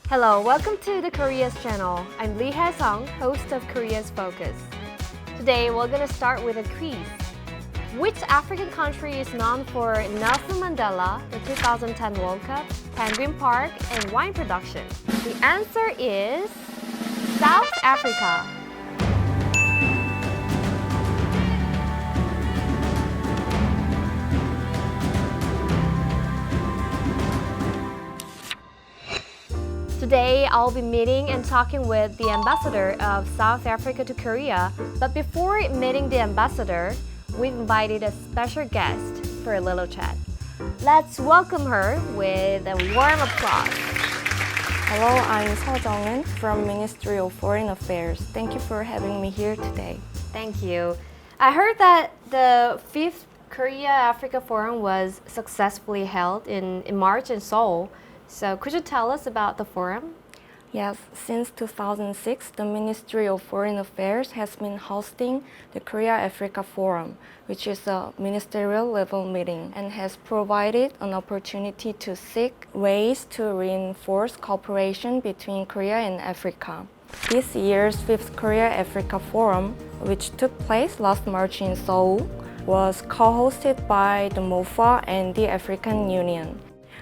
Hello, welcome to the KOREAZ channel. I'm Lee Hae-sung, host of KOREAZ Focus. Today, we're going to start with a quiz. Which African country is known for Nelson Mandela, the 2010 World Cup, Penguin Park, and wine production? The answer is South Africa. Today, I'll be meeting and talking with the ambassador of South Africa to Korea. But before meeting the ambassador, we've invited a special guest for a little chat. Let's welcome her with a warm applause. Hello, I'm Seo Jung-eun from Ministry of Foreign Affairs. Thank you for having me here today. Thank you. I heard that the 5th Korea-Africa Forum was successfully held in March in Seoul. So could you tell us about the forum? Yes, since 2006, the Ministry of Foreign Affairs has been hosting the Korea-Africa Forum, which is a ministerial level meeting, and has provided an opportunity to seek ways to reinforce cooperation between Korea and Africa. This year's 5th Korea-Africa Forum, which took place last March in Seoul, was co-hosted by the MOFA and the African Union.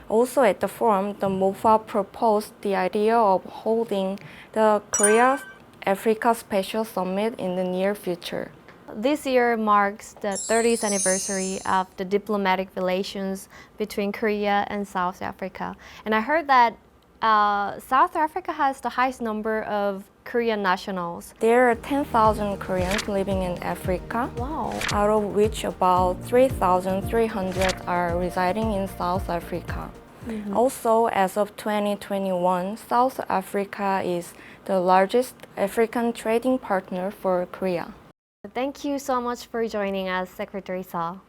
Also at the forum, the MOFA proposed the idea of holding the Korea-Africa Special Summit in the near future. This year marks the 30th anniversary of the diplomatic relations between Korea and South Africa. And I heard that South Africa has the highest number of Korean nationals. There are 10,000 Koreans living in Africa, Wow. out of which about 3,300 are residing in South Africa. Also, as of 2021, South Africa is the largest African trading partner for Korea. Thank you so much for joining us, Secretary Seo.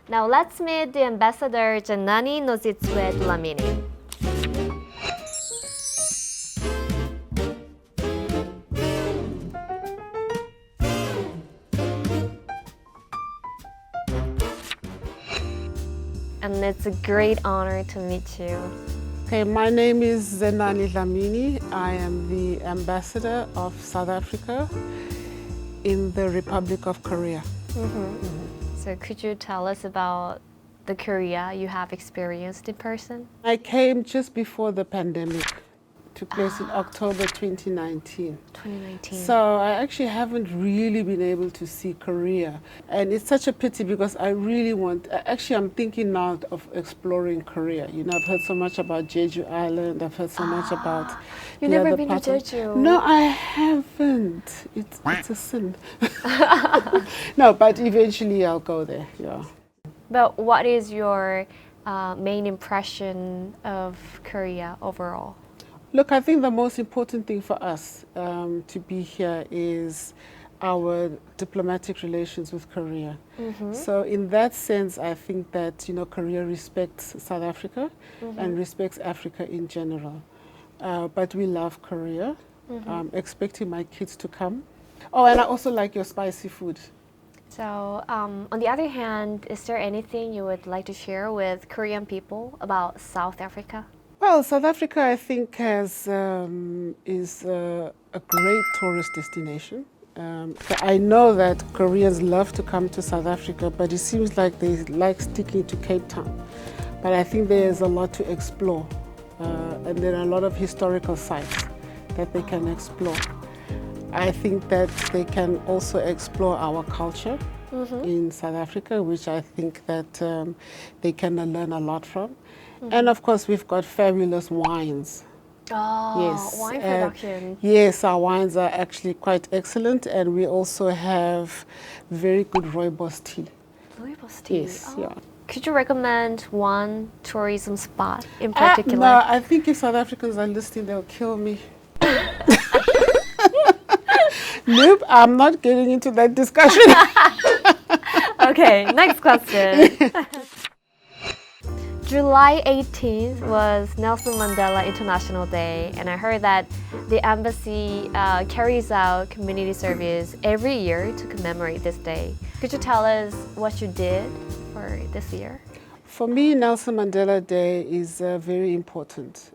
Now let's meet the ambassador Janani Nozitswe Dlamini. And it's a great honor to meet you. Okay, my name is Zenani Dlamini. I am the ambassador of South Africa in the Republic of Korea. So could you tell us about the Korea you have experienced in person? I came just before the pandemic took place in October 2019. 2019. So I actually haven't really been able to see Korea. And it's such a pity because I really I'm thinking now of exploring Korea. You know, I've heard so much about Jeju Island. I've heard so much about You've the never other been to part of- Jeju? No, I haven't. It's a sin. No, but eventually I'll go there, yeah. But what is your main impression of Korea overall? Look, I think the most important thing for us to be here is our diplomatic relations with Korea. So in that sense, I think that, you know, Korea respects South Africa and respects Africa in general. But we love Korea. I'm expecting my kids to come. Oh, and I also like your spicy food. So on the other hand, is there anything you would like to share with Korean people about South Africa? Well, South Africa, I think, is a great tourist destination. I know that Koreans love to come to South Africa, but it seems like they like sticking to Cape Town. But I think there is a lot to explore, and there are a lot of historical sites that they can explore. I think that they can also explore our culture in South Africa, which I think that they can learn a lot from. And of course, we've got fabulous wines. Oh, Yes. wine production. Yes, our wines are actually quite excellent, and we also have very good rooibos tea. Rooibos tea. Yes, Oh. yeah. Could you recommend one tourism spot in particular? No, I think if South Africans are listening, they'll kill me. Nope, I'm not getting into that discussion. Okay, next question. July 18th was Nelson Mandela International Day, and I heard that the embassy carries out community service every year to commemorate this day. Could you tell us what you did for this year? For me, Nelson Mandela Day is very important.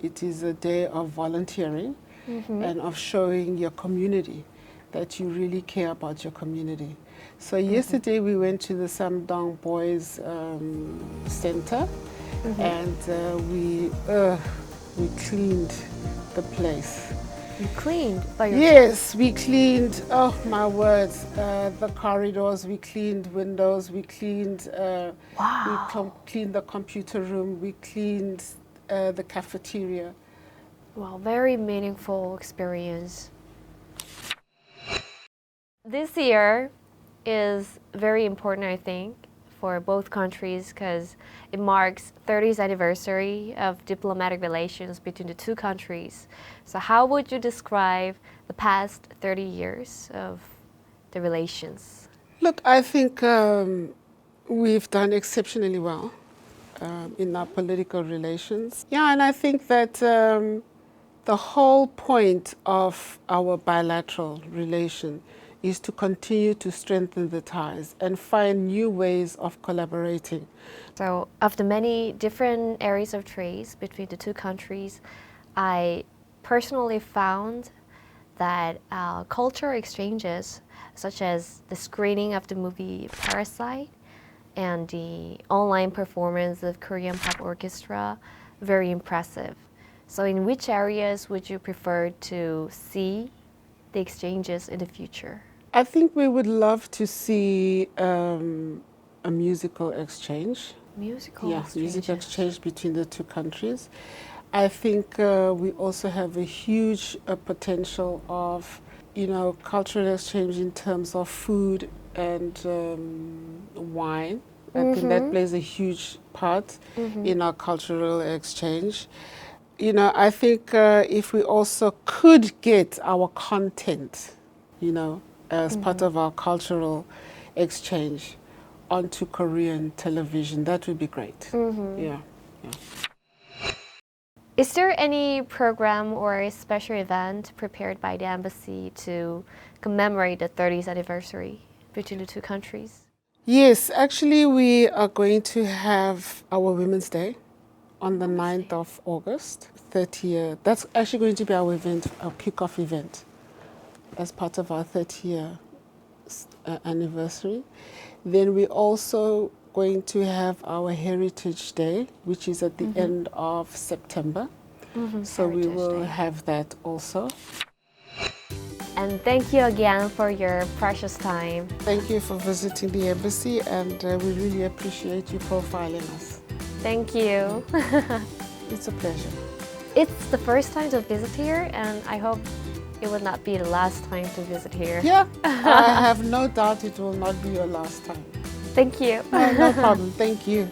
It is a day of volunteering and of showing your community that you really care about your community. So yesterday we went to the Samdong Boys Center and we cleaned the place. You cleaned by yourself? Yes, we cleaned, oh my words, the corridors, we cleaned windows, we cleaned, cleaned the computer room, we cleaned the cafeteria. Wow, very meaningful experience. This year is very important, I think, for both countries because it marks 30th anniversary of diplomatic relations between the two countries. So how would you describe the past 30 years of the relations? Look, I think we've done exceptionally well in our political relations. Yeah, and I think that the whole point of our bilateral relation is to continue to strengthen the ties and find new ways of collaborating. So of the many different areas of trade between the two countries, I personally found that cultural exchanges, such as the screening of the movie Parasite and the online performance of Korean pop orchestra, very impressive. So in which areas would you prefer to see the exchanges in the future? I think we would love to see a musical exchange. Musical Music exchanges. exchange between the two countries. I think we also have a huge potential of, cultural exchange in terms of food and wine. I think that plays a huge part in our cultural exchange. I think if we also could get our content, as part of our cultural exchange onto Korean television, that would be great. Yeah. Is there any program or a special event prepared by the embassy to commemorate the 30th anniversary between the two countries? Yes, actually we are going to have our Women's Day on the 9th of August, 30th. That's actually going to be our event, our kickoff event, as part of our 30th anniversary. Then we're also going to have our Heritage Day, which is at the end of September. So we will have that also. And thank you again for your precious time. Thank you for visiting the embassy, and we really appreciate you profiling us. Thank you. It's a pleasure. It's the first time to visit here, and I hope it will not be the last time to visit here. Yeah, I have no doubt it will not be your last time. Thank you. No problem. Thank you.